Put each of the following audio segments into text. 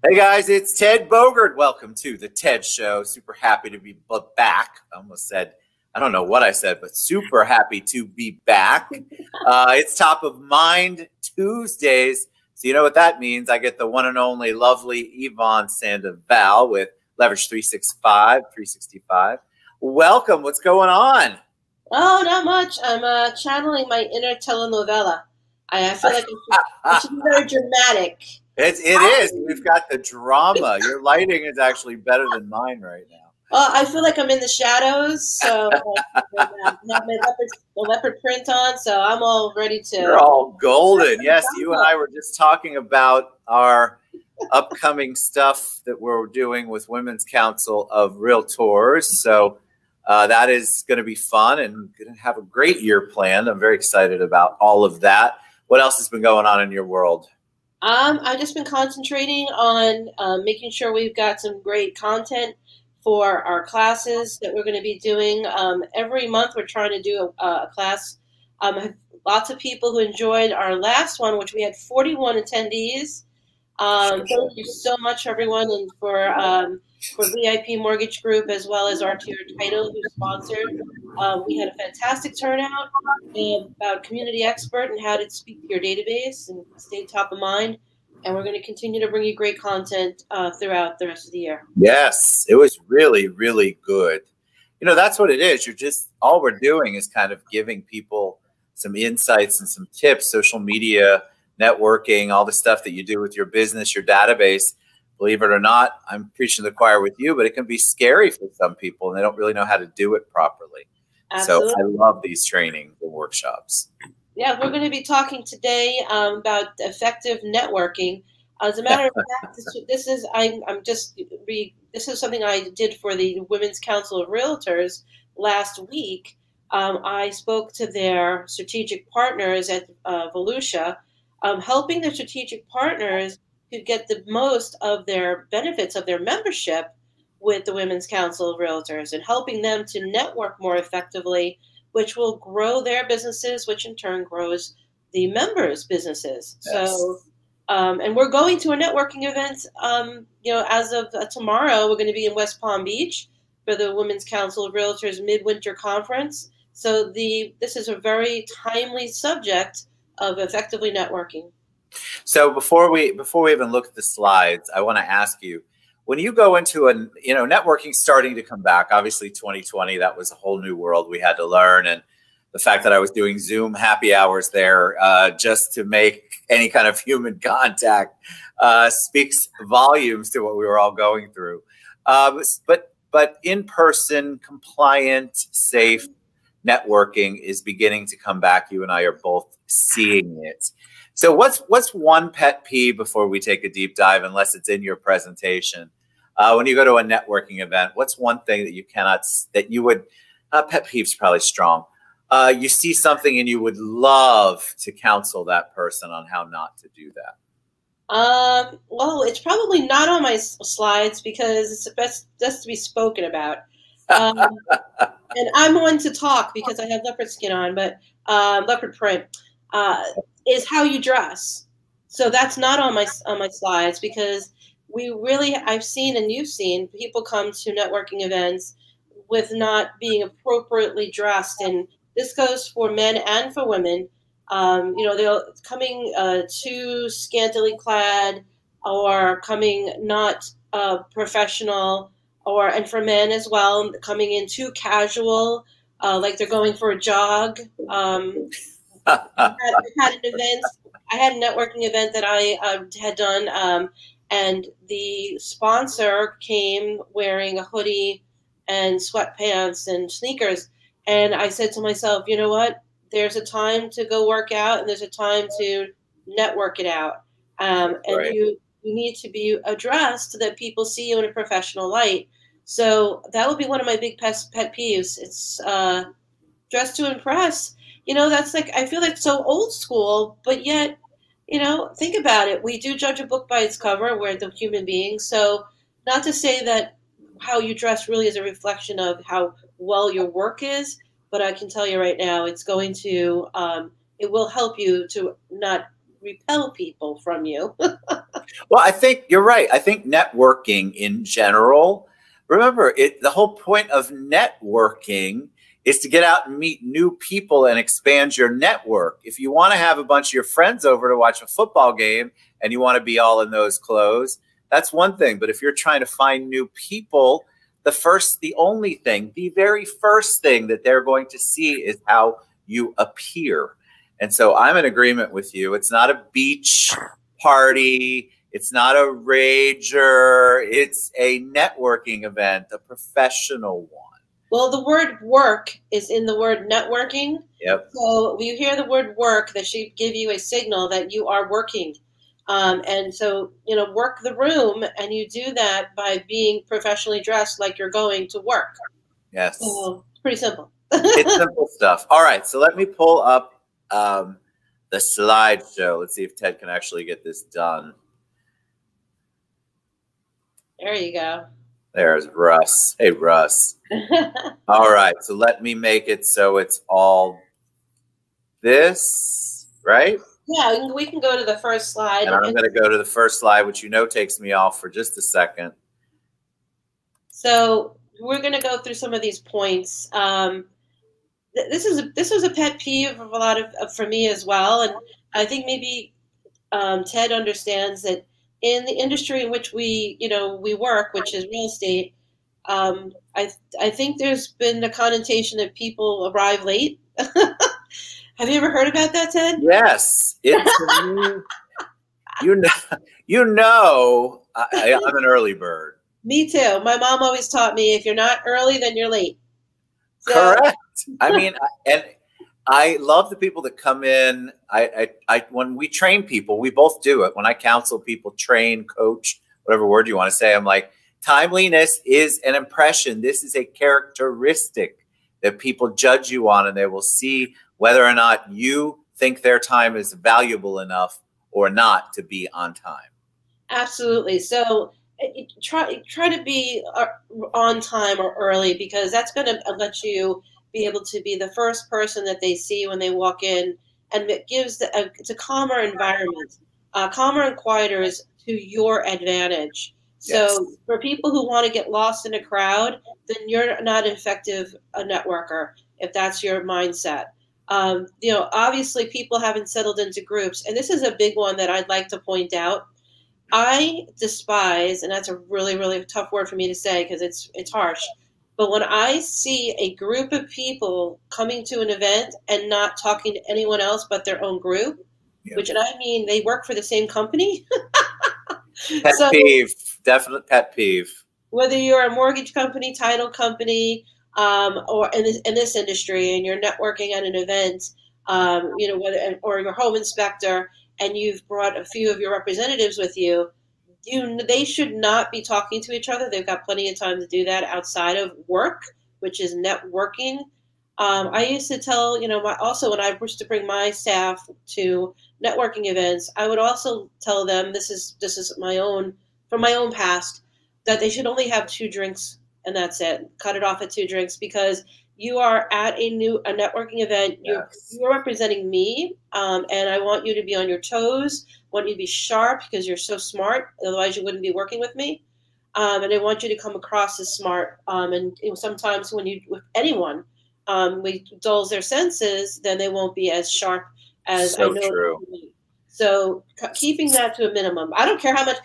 Hey guys, it's Ted Bogert. Welcome to the Ted Show. Super happy to be back. I almost said, I don't know what I said, but super happy to be back. It's Top of Mind Tuesdays. So you know what that means. I get the one and only lovely Yvonne Sandoval with Leverage 365. Welcome. What's going on? Oh, not much. I'm channeling my inner telenovela. I feel like it should be very dramatic. It is. We've got the drama. Your lighting is actually better than mine right now. I feel like I'm in the shadows, so I have my leopard print on, so I'm all ready to. You're all golden. Yes, you and I were just talking about our upcoming stuff that we're doing with Women's Council of Realtors. So that is going to be fun and going to have a great year planned. I'm very excited about all of that. What else has been going on in your world? I've just been concentrating on making sure we've got some great content for our classes that we're going to be doing. Every month we're trying to do a class. I have lots of people who enjoyed our last one, which we had 41 attendees. Thank you so much, everyone, and for VIP Mortgage Group as well as RTR Title, who sponsored. We had a fantastic turnout about community expert and how to speak to your database and stay top of mind. And we're going to continue to bring you great content throughout the rest of the year. Yes, it was really, really good. You know, that's what it is. All we're doing is kind of giving people some insights and some tips, social media, networking, all the stuff that you do with your business, your database. Believe it or not, I'm preaching to the choir with you, but it can be scary for some people and they don't really know how to do it properly. Absolutely. So I love these trainings and workshops. Yeah, we're going to be talking today about effective networking. As a matter of fact, this is something I did for the Women's Council of Realtors last week. I spoke to their strategic partners at Volusia, helping their strategic partners to get the most of their benefits of their membership with the Women's Council of Realtors and helping them to network more effectively, which will grow their businesses, which in turn grows the members' businesses. Yes. So, and we're going to a networking event, as of tomorrow. We're going to be in West Palm Beach for the Women's Council of Realtors Midwinter Conference. So this is a very timely subject of effectively networking. So before we even look at the slides, I want to ask you, when you go into networking starting to come back, obviously 2020, that was a whole new world we had to learn. And the fact that I was doing Zoom happy hours there just to make any kind of human contact speaks volumes to what we were all going through. But in-person, compliant, safe networking is beginning to come back. You and I are both seeing it. So what's one pet peeve before we take a deep dive, unless it's in your presentation? When you go to a networking event, what's one thing that you would, pet peeve's probably strong. You see something and you would love to counsel that person on how not to do that. Well, it's probably not on my slides because it's best to be spoken about. And I'm one to talk because I have leopard skin on, but leopard print. Is how you dress. So that's not on my slides because I've seen and you've seen people come to networking events with not being appropriately dressed. And this goes for men and for women. They're coming too scantily clad or coming not professional and for men as well, coming in too casual, like they're going for a jog. I had a networking event that I had done, and the sponsor came wearing a hoodie and sweatpants and sneakers. And I said to myself, you know what? There's a time to go work out and there's a time to network it out. And right. You need to be addressed so that people see you in a professional light. So that would be one of my big pet peeves. It's dress to impress. That's I feel like so old school, but yet, think about it. We do judge a book by its cover. We're the human beings. So not to say that how you dress really is a reflection of how well your work is, but I can tell you right now, it's going to, it will help you to not repel people from you. Well, I think you're right. I think networking in general, remember the whole point of networking is to get out and meet new people and expand your network. If you want to have a bunch of your friends over to watch a football game and you want to be all in those clothes, that's one thing. But if you're trying to find new people, the very first thing that they're going to see is how you appear. And so I'm in agreement with you. It's not a beach party. It's not a rager. It's a networking event, a professional one. Well, the word work is in the word networking. Yep. So when you hear the word work, that should give you a signal that you are working. And so, work the room, and you do that by being professionally dressed like you're going to work. Yes. So it's pretty simple. It's simple stuff. All right. So let me pull up the slideshow. Let's see if Ted can actually get this done. There you go. There's Russ. Hey, Russ. All right. So let me make it so it's all this, right? Yeah, we can go to the first slide. And I'm going to go to the first slide, which takes me off for just a second. So we're going to go through some of these points. This was a pet peeve of a lot of for me as well, and I think maybe Ted understands that in the industry in which we work, which is real estate. I think there's been a connotation that people arrive late. Have you ever heard about that, Ted? Yes, it's I'm an early bird. Me too. My mom always taught me, if you're not early, then you're late. So, correct. I mean, and I love the people that come in. When we train people, we both do it. When I counsel people, train, coach, whatever word you want to say, I'm like, timeliness is an impression. This is a characteristic that people judge you on, and they will see whether or not you think their time is valuable enough or not to be on time. Absolutely. So try to be on time or early, because that's going to let you be able to be the first person that they see when they walk in, and it gives it's a calmer environment. Calmer and quieter is to your advantage. Yes. So for people who want to get lost in a crowd, then you're not an effective networker if that's your mindset. Obviously people haven't settled into groups, and this is a big one that I'd like to point out. I despise, and that's a really, really tough word for me to say because it's harsh, but when I see a group of people coming to an event and not talking to anyone else but their own group, which I mean they work for the same company. Pet peeve, definite pet peeve. Whether you're a mortgage company, title company, or in this industry, and you're networking at an event, or your home inspector, and you've brought a few of your representatives with you, they should not be talking to each other. They've got plenty of time to do that outside of work, which is networking. I used to tell, also when I used to bring my staff to networking events, I would also tell them, this is from my own past, that they should only have 2 drinks and that's it. Cut it off at 2 drinks, because you are at a networking event. Yes. You're representing me, and I want you to be on your toes. I want you to be sharp because you're so smart. Otherwise, you wouldn't be working with me. And I want you to come across as smart. And sometimes with anyone dulls their senses, then they won't be as sharp as so I know. True. So keeping that to a minimum. I don't care how much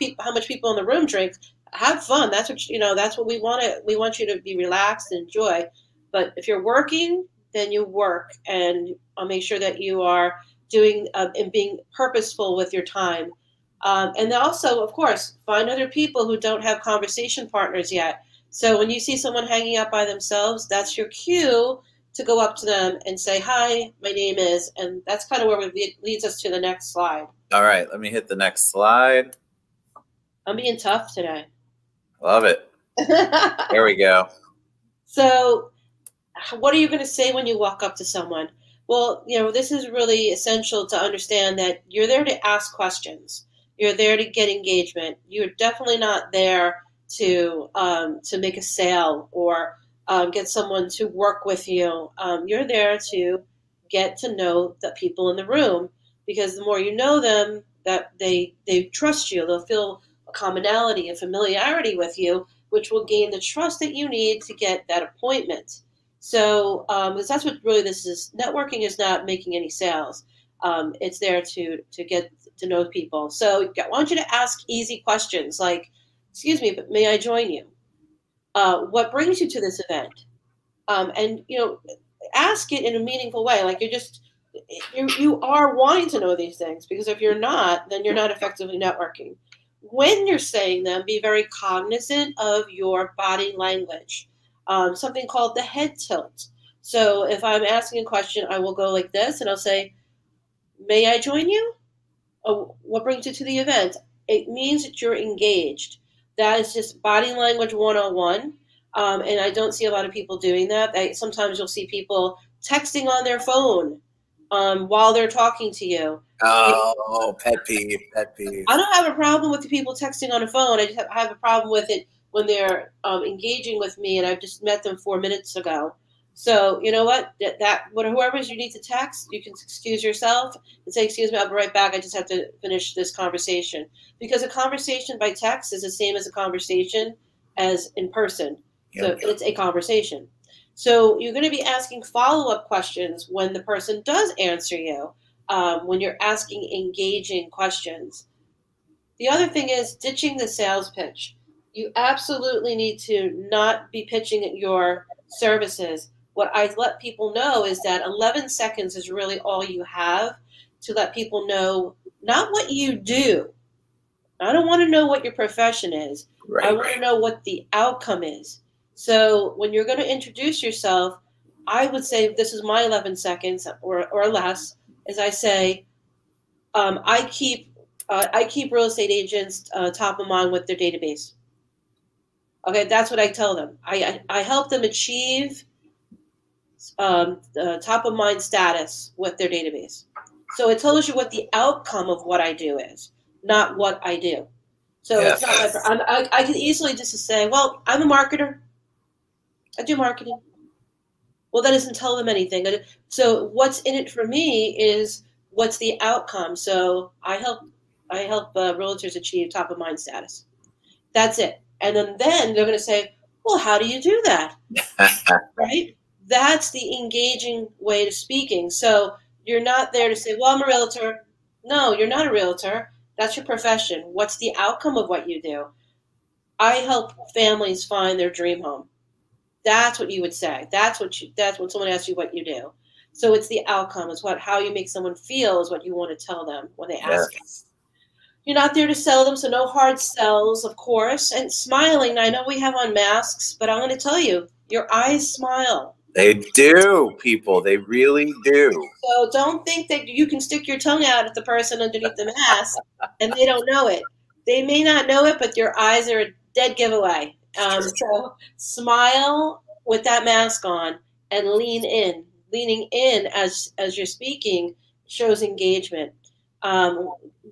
people in the room drink. Have fun. That's what that's what we want. We want you to be relaxed and enjoy. But if you're working, then you work, and I'll make sure that you are doing and being purposeful with your time. And also, of course, find other people who don't have conversation partners yet. So when you see someone hanging out by themselves, that's your cue to go up to them and say, "Hi, my name is," and that's kind of where it leads us to the next slide. All right, let me hit the next slide. I'm being tough today. Love it. There we go. So what are you going to say when you walk up to someone? Well, this is really essential to understand that you're there to ask questions. You're there to get engagement. You're definitely not there to make a sale or get someone to work with you. You're there to get to know the people in the room, because the more you know them, that they trust you. They'll feel a commonality, a familiarity with you, which will gain the trust that you need to get that appointment. So because that's what really this is. Networking is not making any sales. It's there to get to know people. So I want you to ask easy questions like, excuse me, but may I join you? What brings you to this event? And ask it in a meaningful way. Like you are wanting to know these things, because if you're not, then you're not effectively networking. When you're saying them, be very cognizant of your body language. Something called the head tilt. So if I'm asking a question, I will go like this, and I'll say, "May I join you?" Oh, what brings you to the event? It means that you're engaged. That is just body language 101. And I don't see a lot of people doing that. Sometimes you'll see people texting on their phone while they're talking to you. Oh, pet peeve, pet peeve. I don't have a problem with the people texting on a phone. I have a problem with it when they're engaging with me and I've just met them 4 minutes ago. So you know what? Whoever you need to text, you can excuse yourself and say, "Excuse me, I'll be right back. I just have to finish this conversation." Because a conversation by text is the same as a conversation as in person. So it's a conversation. So you're going to be asking follow-up questions when the person does answer you, when you're asking engaging questions. The other thing is ditching the sales pitch. You absolutely need to not be pitching your services. What I let people know is that 11 seconds is really all you have to let people know not what you do. I don't want to know what your profession is. I want to know what the outcome is. So when you're going to introduce yourself, I would say this is my 11 seconds or less, as I say, I keep real estate agents top of mind with their database. Okay, that's what I tell them. I help them achieve the top of mind status with their database. So it tells you what the outcome of what I do is, not what I do. So it's not I can easily just say, well, I'm a marketer. I do marketing. Well, that doesn't tell them anything. So what's in it for me is what's the outcome. So I help realtors achieve top of mind status. That's it. And then they're going to say, well, how do you do that? Right? That's the engaging way of speaking. So you're not there to say, well, I'm a realtor. No, you're not a realtor. That's your profession. What's the outcome of what you do? I help families find their dream home. That's what you would say. That's when someone asks you what you do. So it's the outcome. It's how you make someone feel is what you want to tell them when they ask you. You're not there to sell them, so no hard sells, of course. And smiling, I know we have on masks, but I'm going to tell you, your eyes smile. They do, people. They really do. So don't think that you can stick your tongue out at the person underneath the mask and they don't know it. They may not know it, but your eyes are a dead giveaway. So smile with that mask on and lean in. Leaning in as you're speaking shows engagement.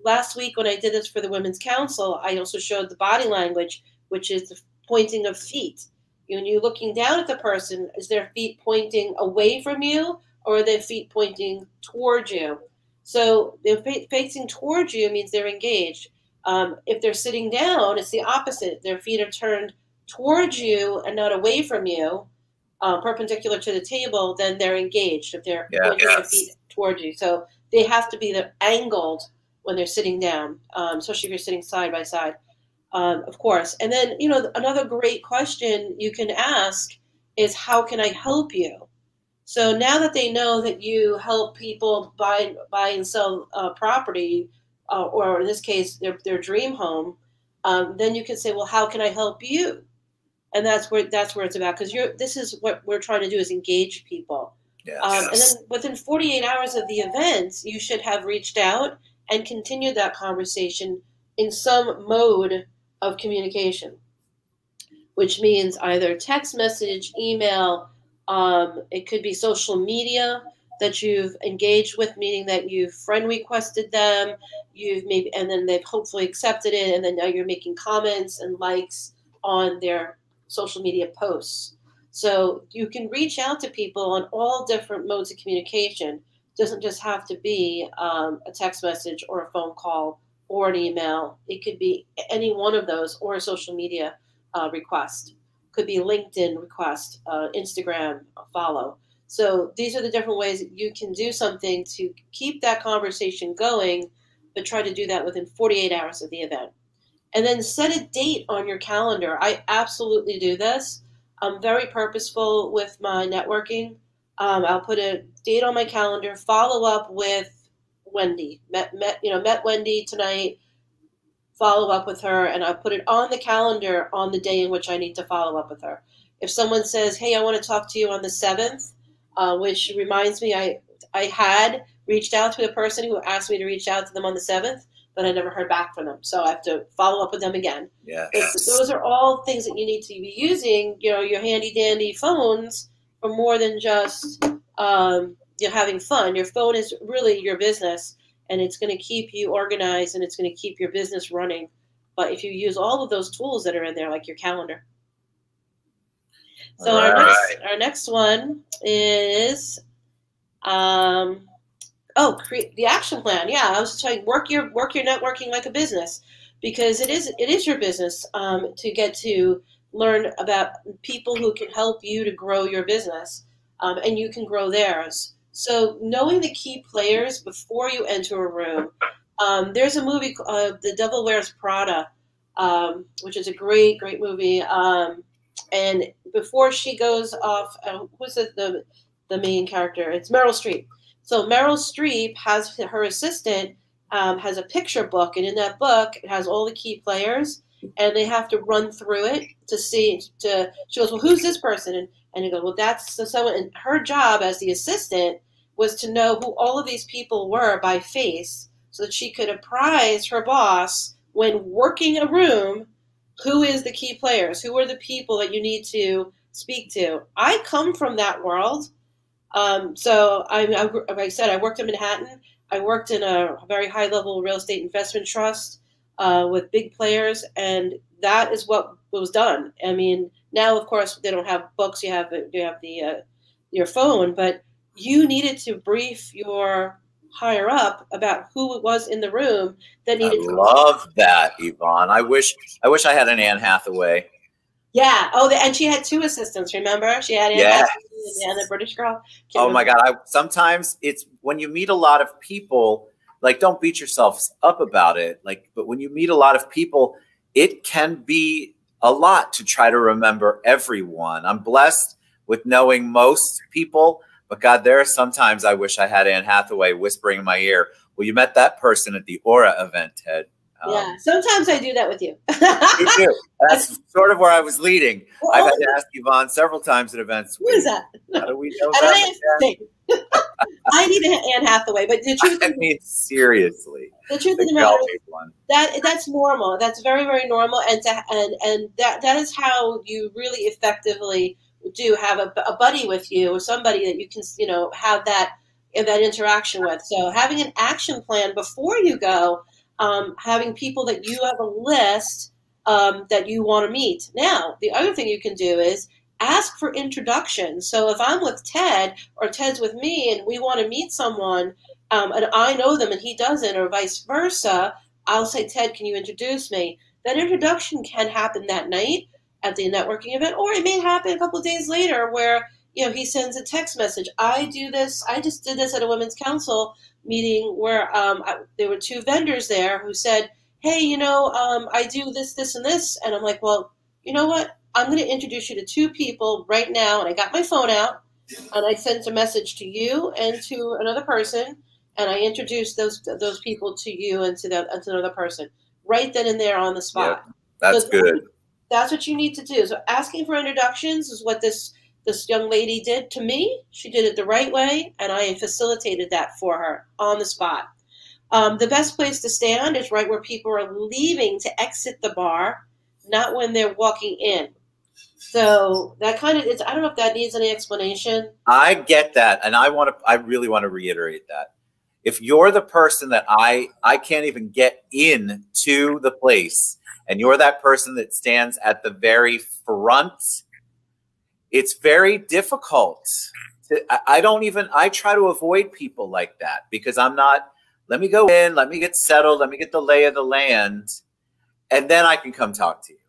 Last week when I did this for the Women's Council, I also showed the body language, which is the pointing of feet. When you're looking down at the person, is their feet pointing away from you or are their feet pointing towards you? So they're facing towards you means they're engaged. If they're sitting down, it's the opposite. Their feet are turned towards you and not away from you, perpendicular to the table, then they're engaged. If they're pointing their feet towards you. So they have to be angled when they're sitting down, especially if you're sitting side by side, of course. And then, another great question you can ask is, how can I help you? So now that they know that you help people buy and sell property, or in this case, their dream home, then you can say, well, how can I help you? And that's where it's about, because this is what we're trying to do, is engage people. And then within 48 hours of the event, you should have reached out and continued that conversation in some mode of communication, which means either text message, email, it could be social media that you've engaged with, meaning that you've friend requested them, and then they've hopefully accepted it, and then now you're making comments and likes on their social media posts. So you can reach out to people on all different modes of communication. doesn't just have to be a text message or a phone call or an email. It could be any one of those, or a social media request. Could be LinkedIn request, Instagram follow. So these are the different ways that you can do something to keep that conversation going, but try to do that within 48 hours of the event. And then set a date on your calendar. I absolutely do this. I'm very purposeful with my networking. I'll put a date on my calendar, follow up with Wendy. Met Wendy tonight, follow up with her, and I put it on the calendar on the day in which I need to follow up with her. If someone says, hey, I want to talk to you on the 7th, which reminds me, I had reached out to a person who asked me to reach out to them on the 7th, but I never heard back from them. So I have to follow up with them again. Yes. Those are all things that you need to be using, your handy dandy phones for more than just having fun. Your phone is really your business, and it's going to keep you organized, and it's going to keep your business running. But if you use all of those tools that are in there, like your calendar. So our next one is create the action plan. Yeah, I was telling you, work your networking like a business, because it is your business to get to learn about people who can help you to grow your business, and you can grow theirs. So knowing the key players before you enter a room. There's a movie, The Devil Wears Prada, which is a great, great movie. And before she goes off, who's the main character? It's Meryl Streep. So Meryl Streep has her assistant has a picture book, and in that book it has all the key players, and they have to run through it to see. She goes, well, who's this person? And you go, well, that's someone. And her job as the assistant was to know who all of these people were by face, so that she could apprise her boss when working a room, who is the key players, who are the people that you need to speak to. I come from that world. So like I said, I worked in Manhattan. I worked in a very high-level real estate investment trust with big players, and that is what was done. I mean, now, of course, they don't have books. You have your phone, but you needed to brief your higher up about who it was in the room that needed. I love that, Yvonne. I wish I had an Anne Hathaway. Yeah. Oh, and she had 2 assistants. Remember, she had Anne Hathaway and the British girl. My God! Sometimes it's when you meet a lot of people. Like, don't beat yourself up about it. But when you meet a lot of people, it can be a lot to try to remember everyone. I'm blessed with knowing most people, but God, there are sometimes I wish I had Anne Hathaway whispering in my ear, well, you met that person at the Aura event, Ted. Yeah, sometimes I do that with you. You do. That's sort of where I was leading. Well, I've had to ask Yvonne several times at events. Who is that? How do we know that? I need Anne Hathaway, but the truth is, seriously, the truth of the matter is that's normal. That's very, very normal, and that is how you really effectively do have a buddy with you, or somebody that you can have that interaction with. So having an action plan before you go. Having people that you have a list that you want to meet. Now, the other thing you can do is ask for introductions. So if I'm with Ted or Ted's with me and we want to meet someone and I know them and he doesn't, or vice versa, I'll say, Ted, can you introduce me? That introduction can happen that night at the networking event, or it may happen a couple of days later where he sends a text message. I just did this at a women's council meeting where there were 2 vendors there who said, hey, I do this, this, and this. And I'm like, well, you know what? I'm going to introduce you to 2 people right now. And I got my phone out and I sent a message to you and to another person. And I introduced those people to you and to another person right then and there on the spot. Yeah, that's good. That's what you need to do. So asking for introductions is what this young lady did to me. She did it the right way, and I facilitated that for her on the spot. The best place to stand is right where people are leaving to exit the bar, not when they're walking in. So that kind of, I don't know if that needs any explanation. I get that, and I really want to reiterate that. If you're the person that I can't even get in to the place, and you're that person that stands at the very front, it's very difficult I don't even, I try to avoid people like that because I'm not, let me go in, let me get settled, let me get the lay of the land, and then I can come talk to you.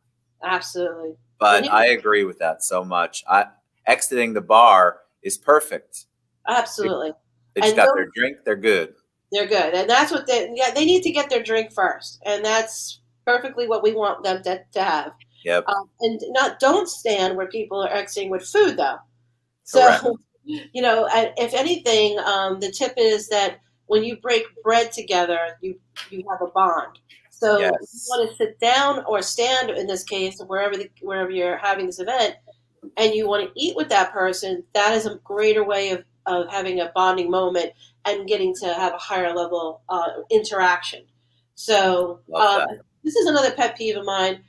Absolutely. But I agree with that so much. Exiting the bar is perfect. Absolutely. They just got their drink, they're good. They're good. And that's what they need to get their drink first. And that's perfectly what we want them to have. Yep. And don't stand where people are exiting with food, though. Correct. So, if anything, the tip is that when you break bread together, you have a bond. So yes. you want to sit down or stand, in this case, wherever you're having this event, and you want to eat with that person, that is a greater way of having a bonding moment and getting to have a higher level interaction. So this is another pet peeve of mine,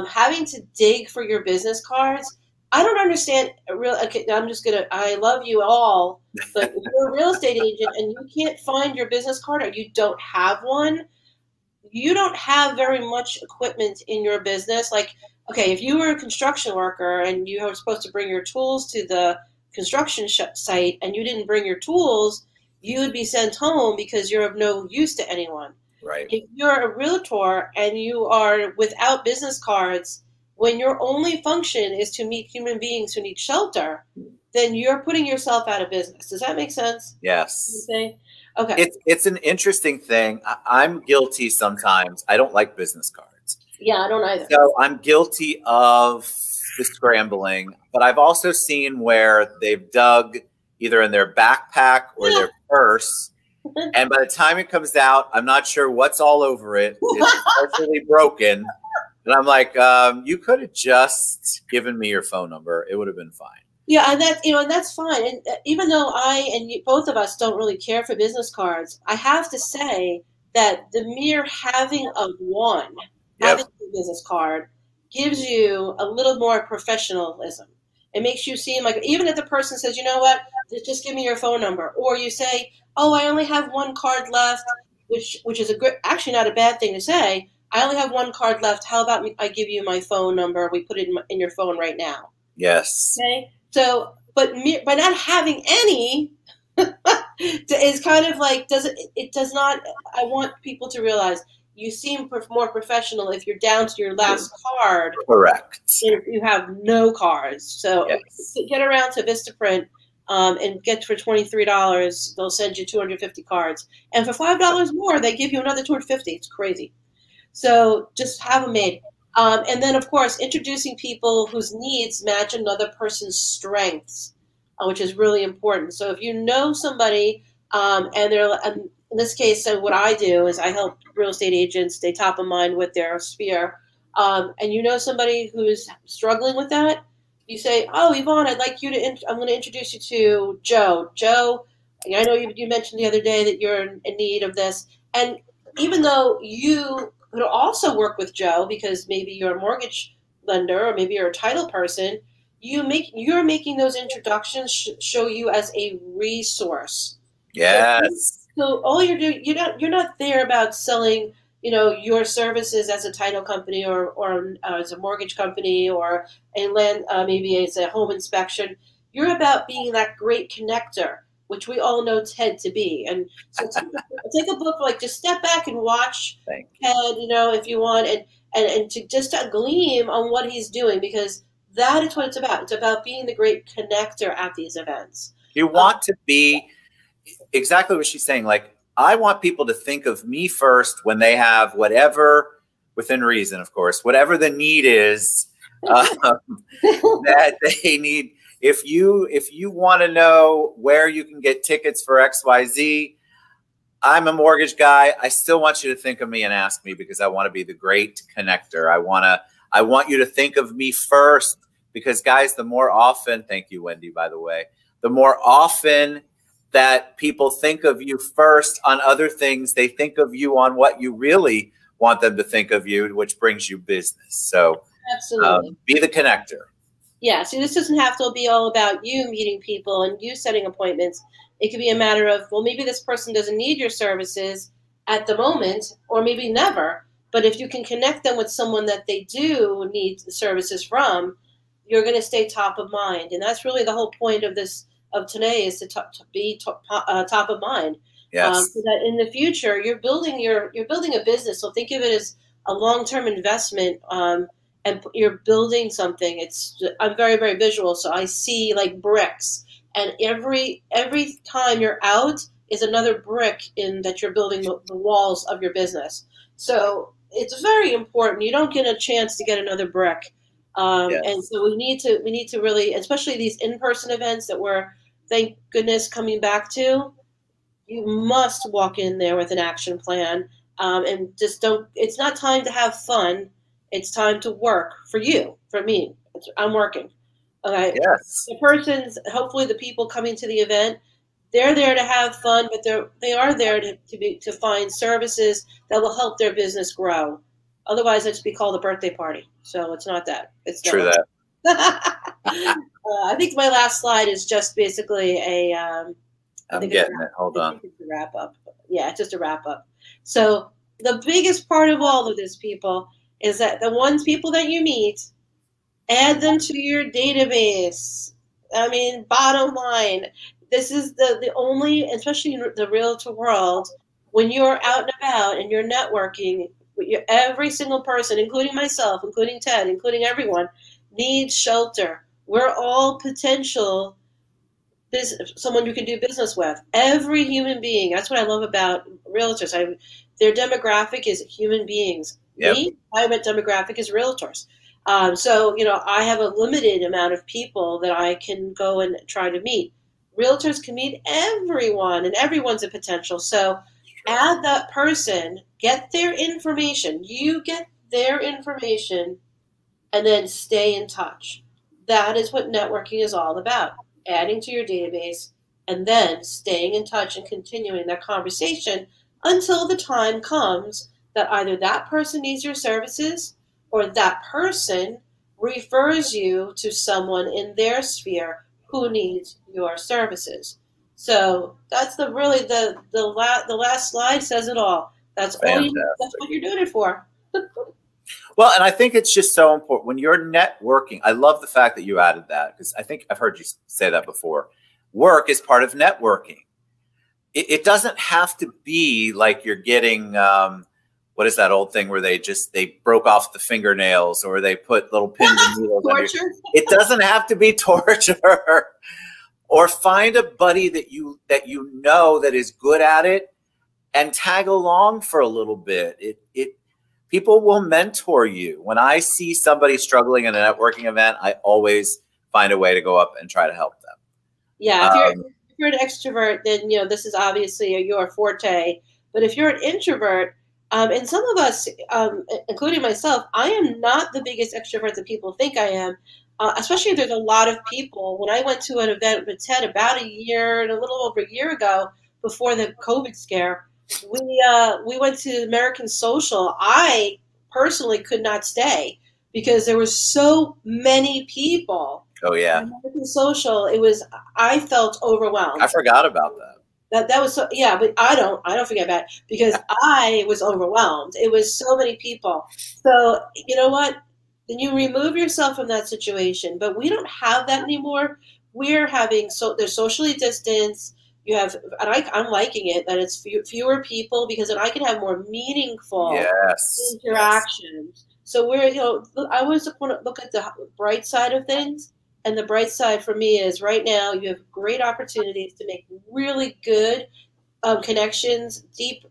having to dig for your business cards. I don't understand. I love you all, but if you're a real estate agent and you can't find your business card or you don't have one, you don't have very much equipment in your business. Like, okay, if you were a construction worker and you were supposed to bring your tools to the construction site and you didn't bring your tools, you would be sent home because you're of no use to anyone. Right. If you're a realtor and you are without business cards, when your only function is to meet human beings who need shelter, then you're putting yourself out of business. Does that make sense? Yes. Okay. Okay. It's an interesting thing. I'm guilty sometimes. I don't like business cards. Yeah, I don't either. So I'm guilty of the scrambling, but I've also seen where they've dug either in their backpack or their purse, and by the time it comes out, I'm not sure what's all over it. It's partially broken. And I'm like, you could have just given me your phone number. It would have been fine. Yeah, and that's fine. And even though both of us don't really care for business cards, I have to say that the mere having of one, having a business card, gives you a little more professionalism. It makes you seem like, even if the person says, you know what, just give me your phone number, or you say, oh, I only have one card left, which is actually not a bad thing to say. I only have one card left. How about I give you my phone number? We put it in your phone right now. Yes. Okay. So, but by not having any is kind of like, it does not, I want people to realize you seem more professional if you're down to your last card. Correct. If you have no cards. So get around to Vistaprint and get for $23. They'll send you 250 cards. And for $5 more, they give you another 250. It's crazy. So just have them made. And then, of course, introducing people whose needs match another person's strengths, which is really important. So if you know somebody, and in this case, so what I do is I help real estate agents stay top of mind with their sphere. And you know somebody who's struggling with that, you say, oh, Yvonne, I'd like you to, I'm going to introduce you to Joe. Joe, I know you mentioned the other day that you're in need of this. And even though you could also work with Joe because maybe you're a mortgage lender or maybe you're a title person, you're making those introductions show you as a resource. Yes. So all you're doing, you're not there about selling, your services as a title company or as a mortgage company or a land, maybe as a home inspection. You're about being that great connector, which we all know Ted to be. And so take a book, like just step back and watch Ted, if you want, and to just a gleam on what he's doing, because that is what it's about. It's about being the great connector at these events. You want to be exactly what she's saying. Like, I want people to think of me first when they have whatever, within reason, of course, whatever the need is that they need. If you want to know where you can get tickets for XYZ, I'm a mortgage guy. I still want you to think of me and ask me, because I want to be the great connector. I want you to think of me first, because guys, the more often, thank you, Wendy, by the way, the more often that people think of you first on other things, they think of you on what you really want them to think of you, which brings you business. So absolutely, be the connector. Yeah, so this doesn't have to be all about you meeting people and you setting appointments. It could be a matter of, well, maybe this person doesn't need your services at the moment, or maybe never. But if you can connect them with someone that they do need services from, you're going to stay top of mind. And that's really the whole point of this of today is to be top of mind. Yes. So that in the future you're building a business. So think of it as a long-term investment, and you're building something. I'm very, very visual, so I see like bricks, and every time you're out is another brick in that you're building the walls of your business. So it's very important. You don't get a chance to get another brick, Yes. and so we need to really, especially these in-person events that we're, thank goodness, coming back to. You must walk in there with an action plan, and just don't. It's not time to have fun. It's time to work for you, for me. I'm working. Okay. Yes. The persons, hopefully, the people coming to the event, they're there to have fun, but they are there to find services that will help their business grow. Otherwise, it's be called a birthday party. So it's not that. It's True not. that. I think my last slide is just basically a. I'm getting it. Hold on. It's a wrap up. Yeah, it's just a wrap up. So the biggest part of all of this, people, is that the people that you meet, add them to your database. I mean, bottom line, this is the only, especially in the realtor world, when you're out and about and you're networking, every single person, including myself, including Ted, including everyone, needs shelter. We're all potential someone you can do business with. Every human being. That's what I love about realtors. Their demographic is human beings. Yep. Me, my demographic is realtors. So, I have a limited amount of people that I can go and try to meet. Realtors can meet everyone, and everyone's a potential. So add that person, get their information. You get their information, and then stay in touch. That is what networking is all about. Adding to your database, and then staying in touch and continuing that conversation until the time comes that either that person needs your services or that person refers you to someone in their sphere who needs your services. So that's the last slide says it all. That's Fantastic. that's what you're doing it for. Well, and I think it's just so important when you're networking. I love the fact that you added that, because I think I've heard you say that before. Work is part of networking. It doesn't have to be like you're getting, what is that old thing where they broke off the fingernails, or they put little pins and needles on your, it doesn't have to be torture. Or find a buddy that you know that is good at it and tag along for a little bit. People will mentor you. When I see somebody struggling in a networking event, I always find a way to go up and try to help them. Yeah, if you're an extrovert, then this is obviously your forte. But if you're an introvert, and some of us, including myself, I am not the biggest extrovert that people think I am. Especially if there's a lot of people. When I went to an event with Ted about a little over a year ago, before the COVID scare, we went to American Social. I personally could not stay because there were so many people. Oh yeah. American Social, I felt overwhelmed. I forgot about that. That was so, yeah, but I don't forget about it because I was overwhelmed. It was so many people. So you know what? Then you remove yourself from that situation. But we don't have that anymore. We're having they're socially distanced. You have, and I'm liking it that it's fewer people, because then I can have more meaningful interactions. So I always want to look at the bright side of things, and the bright side for me is right now you have great opportunities to make really good connections, deep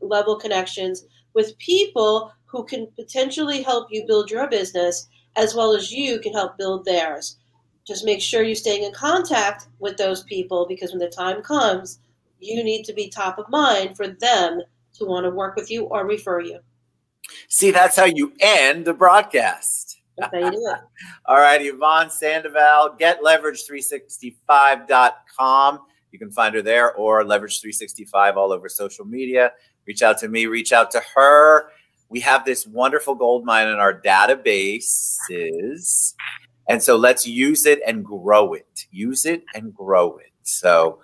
level connections with people who can potentially help you build your business, as well as you can help build theirs. Just make sure you're staying in contact with those people, because when the time comes, you need to be top of mind for them to want to work with you or refer you. See, that's how you end the broadcast. That's how you do it. All right, Yvonne Sandoval, getleverage365.com. You can find her there, or Leverage365 all over social media. Reach out to me, reach out to her. We have this wonderful gold mine in our databases. And so let's use it and grow it. Use it and grow it. So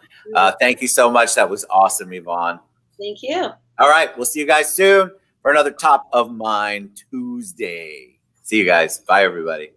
thank you so much. That was awesome, Yvonne. Thank you. All right. We'll see you guys soon for another Top of Mind Tuesday. See you guys. Bye, everybody.